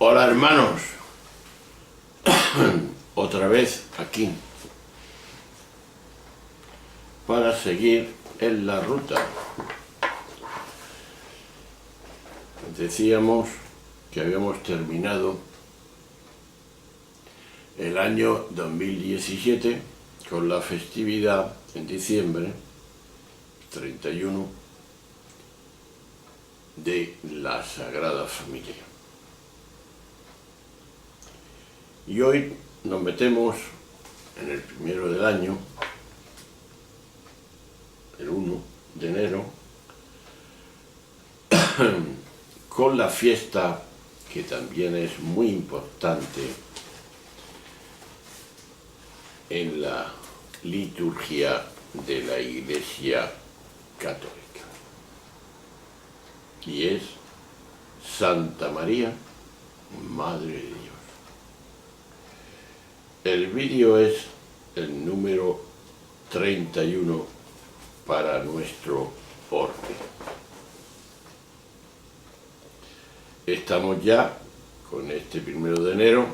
Hola hermanos, otra vez aquí para seguir en la ruta. Decíamos que habíamos terminado el año 2017 con la festividad en diciembre 31 de la Sagrada Familia. Y hoy nos metemos en el primero del año, el 1 de enero, con la fiesta que también es muy importante en la liturgia de la Iglesia Católica, y es Santa María, Madre de Dios. El vídeo es el número 31 para nuestro orden. Estamos ya con este 1 de enero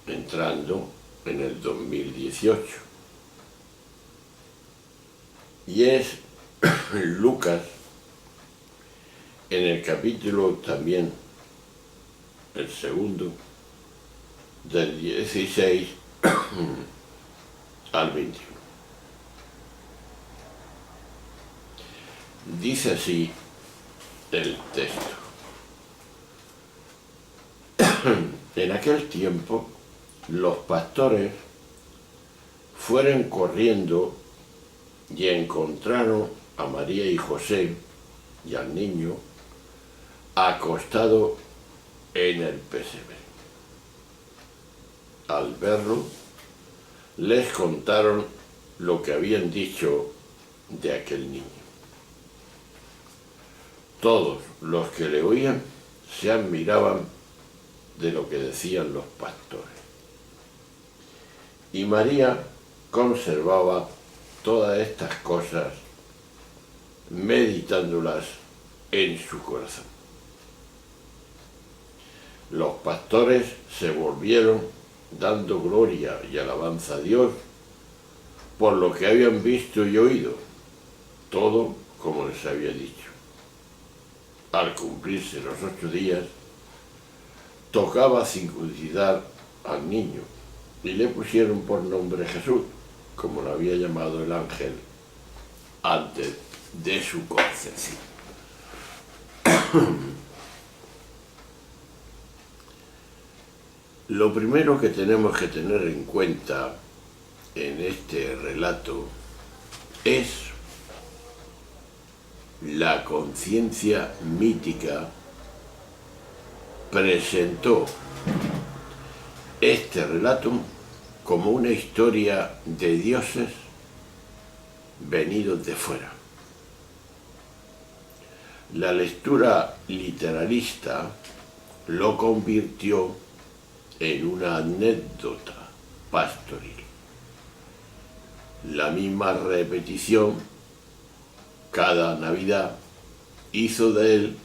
entrando en el 2018. Y es Lucas, en el capítulo también, el segundo, del 16 al 21. Dice así el texto. En aquel tiempo, los pastores fueron corriendo y encontraron a María y José y al niño acostado en el pesebre. Al verlo, les contaron lo que habían dicho de aquel niño. Todos los que le oían se admiraban de lo que decían los pastores. Y María conservaba todas estas cosas, meditándolas en su corazón. Los pastores se volvieron dando gloria y alabanza a Dios por lo que habían visto y oído, todo como les había dicho. Al cumplirse los 8 días, tocaba circuncidar al niño y le pusieron por nombre Jesús, como lo había llamado el ángel antes de su concepción. Lo primero que tenemos que tener en cuenta en este relato es la conciencia mítica. Presentó este relato como una historia de dioses venidos de fuera. La lectura literalista lo convirtió en una anécdota pastoril. La misma repetición cada Navidad hizo de él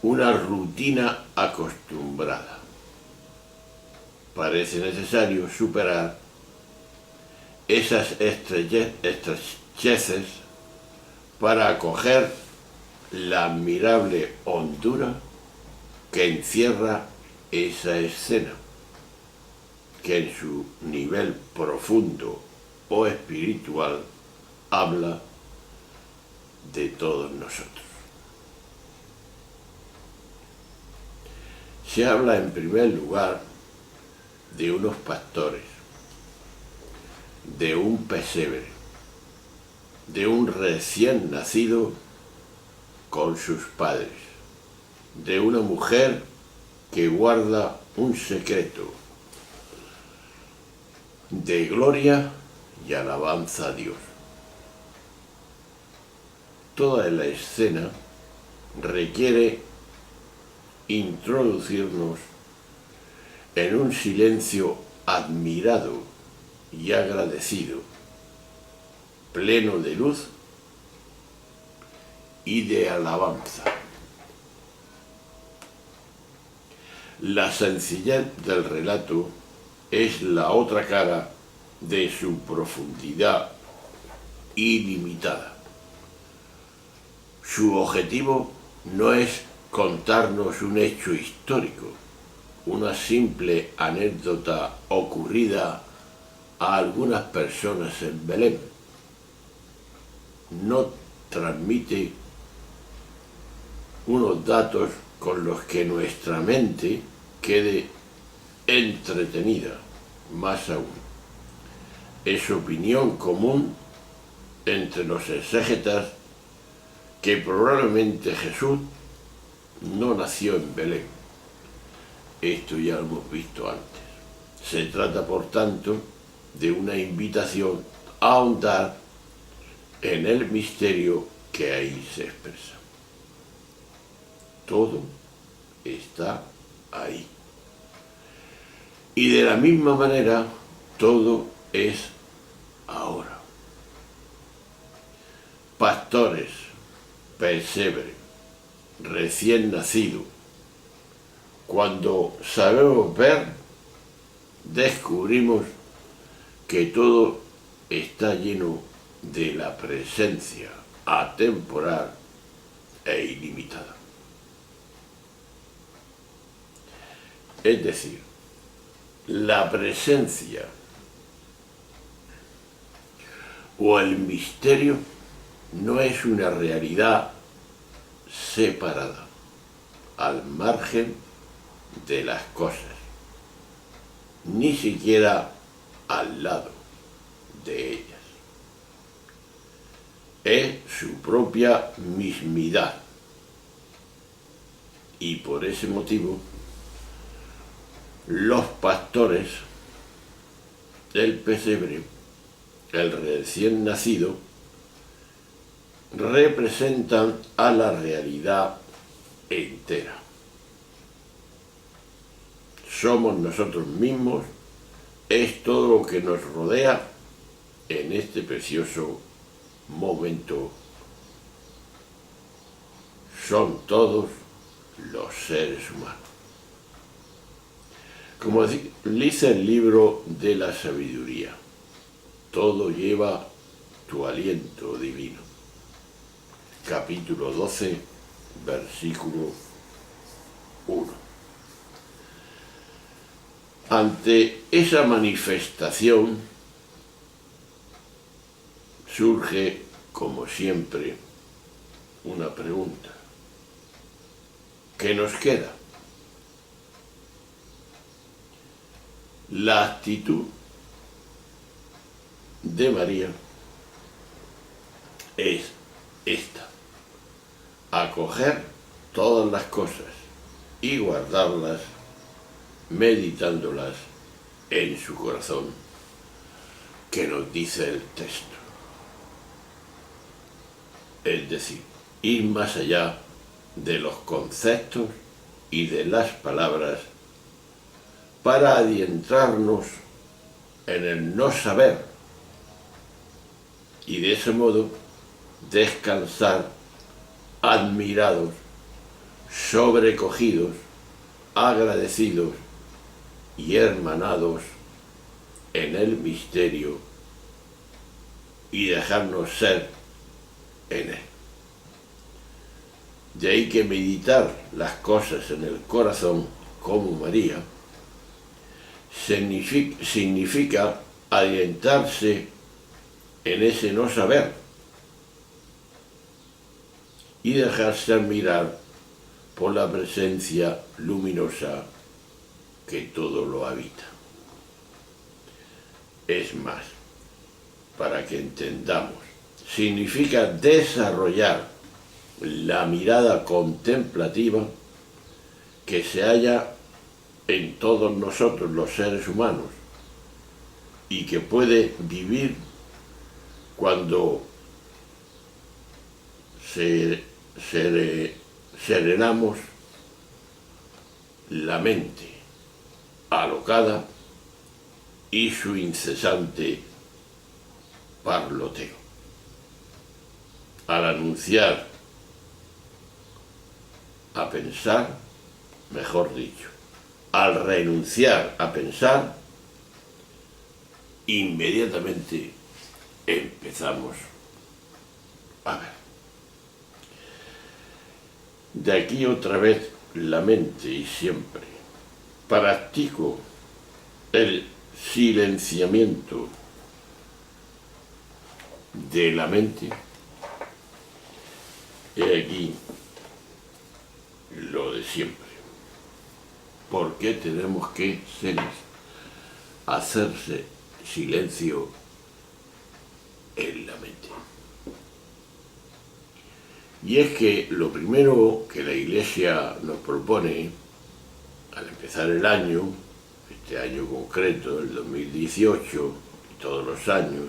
una rutina acostumbrada. Parece necesario superar esas estrecheces para acoger la admirable hondura que encierra esa escena, que en su nivel profundo o espiritual habla de todos nosotros. Se habla en primer lugar de unos pastores, de un pesebre, de un recién nacido con sus padres, de una mujer que guarda un secreto, de gloria y alabanza a Dios. Toda la escena requiere introducirnos en un silencio admirado y agradecido, pleno de luz y de alabanza. La sencillez del relato es la otra cara de su profundidad ilimitada. Su objetivo no es contarnos un hecho histórico, una simple anécdota ocurrida a algunas personas en Belén. No transmite unos datos con los que nuestra mente quede entretenida, más aún. Es opinión común entre los exégetas que probablemente Jesús no nació en Belén. Esto ya lo hemos visto antes. Se trata, por tanto, de una invitación a ahondar en el misterio que ahí se expresa. Todo está ahí. Y de la misma manera, todo es ahora. Pastores, pesebre, recién nacido. Cuando sabemos ver, descubrimos que todo está lleno de la presencia atemporal e ilimitada. Es decir, la presencia o el misterio no es una realidad separada, al margen de las cosas, ni siquiera al lado de ellas. Es su propia mismidad. Y por ese motivo, los pastores del pesebre, el recién nacido, representan a la realidad entera. Somos nosotros mismos, es todo lo que nos rodea en este precioso momento. Son todos los seres humanos. Como dice el libro de la sabiduría, todo lleva tu aliento divino. Capítulo 12, versículo 1. Ante esa manifestación surge, como siempre, una pregunta. ¿Qué nos queda? La actitud de María es esta: acoger todas las cosas y guardarlas, meditándolas en su corazón, que nos dice el texto. Es decir, ir más allá de los conceptos y de las palabras para adentrarnos en el no saber y de ese modo descansar admirados, sobrecogidos, agradecidos y hermanados en el misterio y dejarnos ser en él. De ahí que meditar las cosas en el corazón, como María, significa adentrarse en ese no saber y dejarse admirar por la presencia luminosa que todo lo habita. Es más, para que entendamos, significa desarrollar la mirada contemplativa que se halla en todos nosotros los seres humanos y que puede vivir cuando serenamos la mente alocada y su incesante parloteo. Al anunciar, a pensar, mejor dicho, al renunciar a pensar, inmediatamente empezamos a ver. De aquí otra vez la mente, y siempre practico el silenciamiento de la mente. He aquí lo de siempre. ¿Por qué tenemos que, seres, hacerse silencio en la mente? Y es que lo primero que la Iglesia nos propone al empezar el año, este año concreto, el 2018 y todos los años,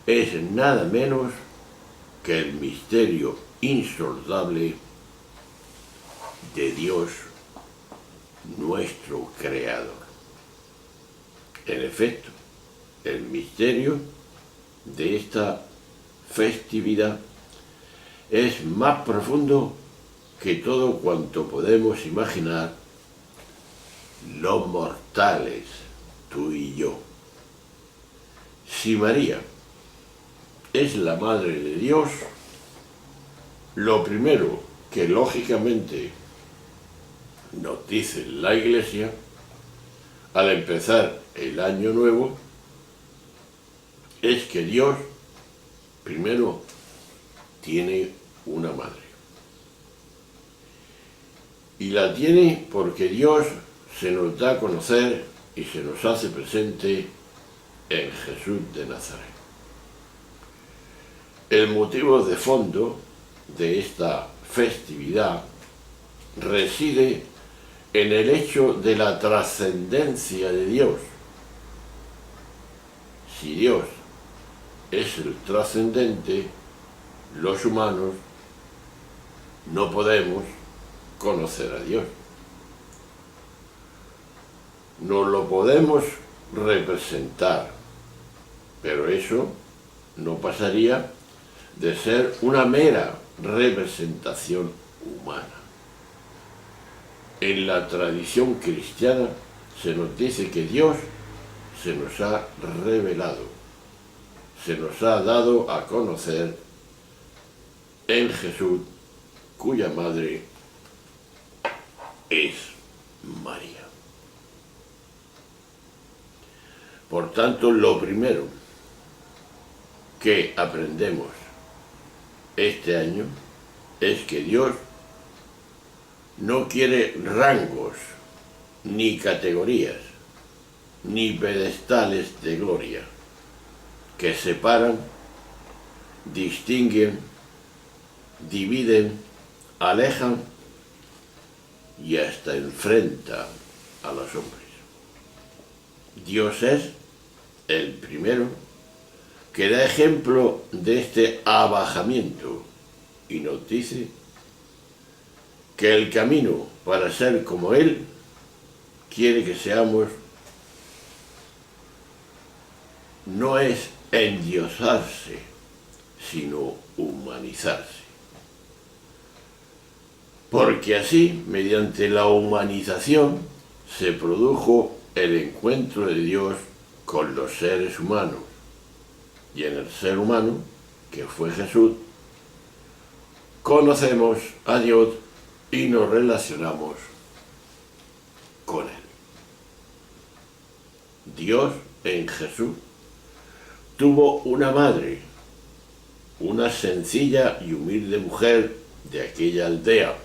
es nada menos que el misterio insondable de Dios, nuestro Creador. En efecto, el misterio de esta festividad es más profundo que todo cuanto podemos imaginar los mortales, tú y yo. Si María es la Madre de Dios, lo primero que lógicamente nos dice la Iglesia al empezar el año nuevo es que Dios primero tiene una madre. Y la tiene porque Dios se nos da a conocer y se nos hace presente en Jesús de Nazaret. El motivo de fondo de esta festividad reside en el hecho de la trascendencia de Dios. Si Dios es el trascendente, los humanos no podemos conocer a Dios. No lo podemos representar, pero eso no pasaría de ser una mera representación humana. En la tradición cristiana se nos dice que Dios se nos ha revelado, se nos ha dado a conocer en Jesús, cuya madre es María. Por tanto, lo primero que aprendemos este año es que Dios no quiere rangos, ni categorías, ni pedestales de gloria que separan, distinguen, dividen, alejan y hasta enfrentan a los hombres. Dios es el primero que da ejemplo de este abajamiento y nos dice que el camino para ser como Él quiere que seamos, no es endiosarse, sino humanizarse. Porque así, mediante la humanización, se produjo el encuentro de Dios con los seres humanos. Y en el ser humano, que fue Jesús, conocemos a Dios y nos relacionamos con Él. Dios en Jesús tuvo una madre, una sencilla y humilde mujer de aquella aldea,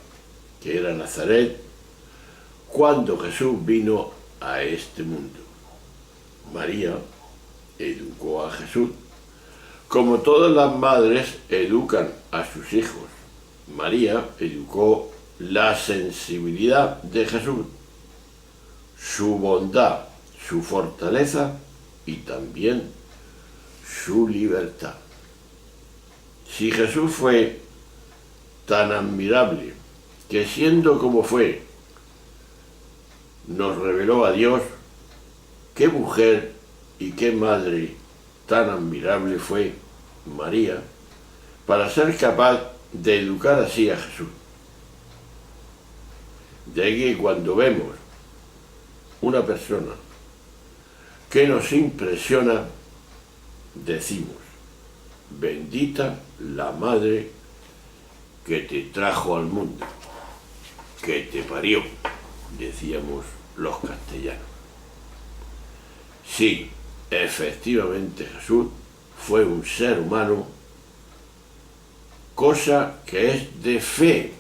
que era Nazaret, cuando Jesús vino a este mundo. María educó a Jesús, como todas las madres educan a sus hijos. María educó la sensibilidad de Jesús, su bondad, su fortaleza y también su libertad. Si Jesús fue tan admirable que siendo como fue, nos reveló a Dios, qué mujer y qué madre tan admirable fue María para ser capaz de educar así a Jesús. De ahí que cuando vemos una persona que nos impresiona, decimos: bendita la madre que te trajo al mundo, que te parió, decíamos los castellanos. Sí, efectivamente Jesús fue un ser humano, cosa que es de fe.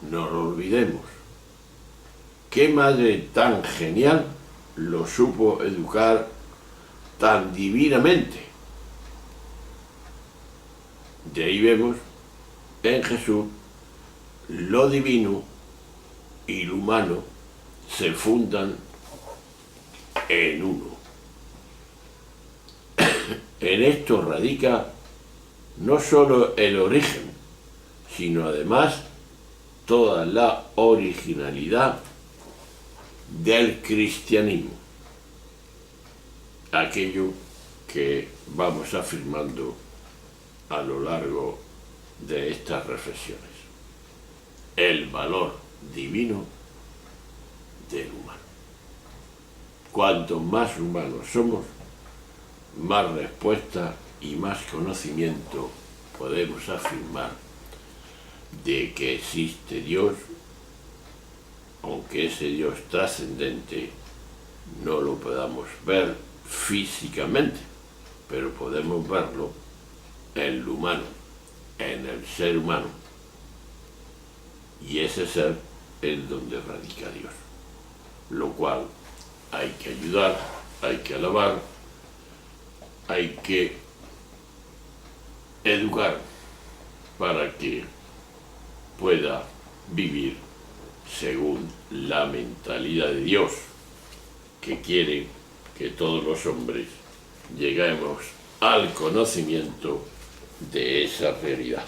No lo olvidemos. ¿Qué madre tan genial lo supo educar tan divinamente? De ahí vemos en Jesús lo divino y lo humano se fundan en uno. En esto radica no solo el origen, sino además toda la originalidad del cristianismo, aquello que vamos afirmando a lo largo de estas reflexiones: el valor divino del humano. Cuanto más humanos somos, más respuesta y más conocimiento podemos afirmar de que existe Dios, aunque ese Dios trascendente no lo podamos ver físicamente, pero podemos verlo en lo humano, en el ser humano, y ese ser es donde radica Dios, lo cual hay que ayudar, hay que alabar, hay que educar para que pueda vivir según la mentalidad de Dios, que quiere que todos los hombres lleguemos al conocimiento de esa realidad.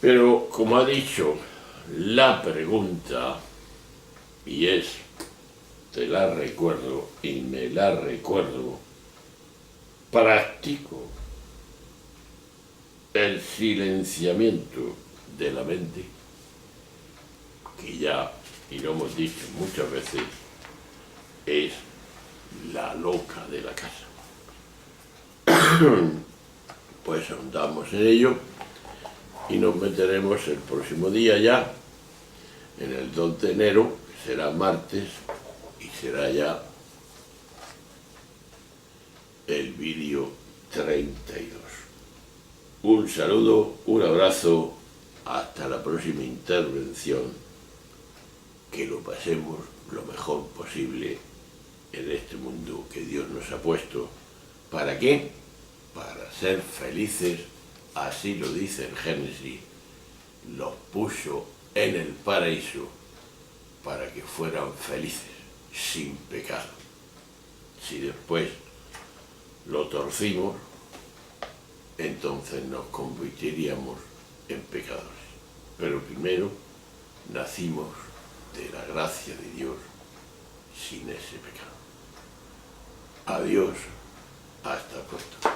Pero, como ha dicho la pregunta, y te la recuerdo y me la recuerdo, practico el silenciamiento de la mente, que ya, y lo hemos dicho muchas veces, es la loca de la casa. Pues ahondamos en ello y nos meteremos el próximo día ya, en el 2 de enero, que será martes, y será ya el vídeo 32. Un saludo, un abrazo, hasta la próxima intervención, que lo pasemos lo mejor posible en este mundo que Dios nos ha puesto. ¿Para qué? Para ser felices, así lo dice en Génesis, los puso en el paraíso para que fueran felices, sin pecado. Si después lo torcimos, entonces nos convertiríamos en pecadores. Pero primero nacimos de la gracia de Dios sin ese pecado. Adiós, hasta pronto.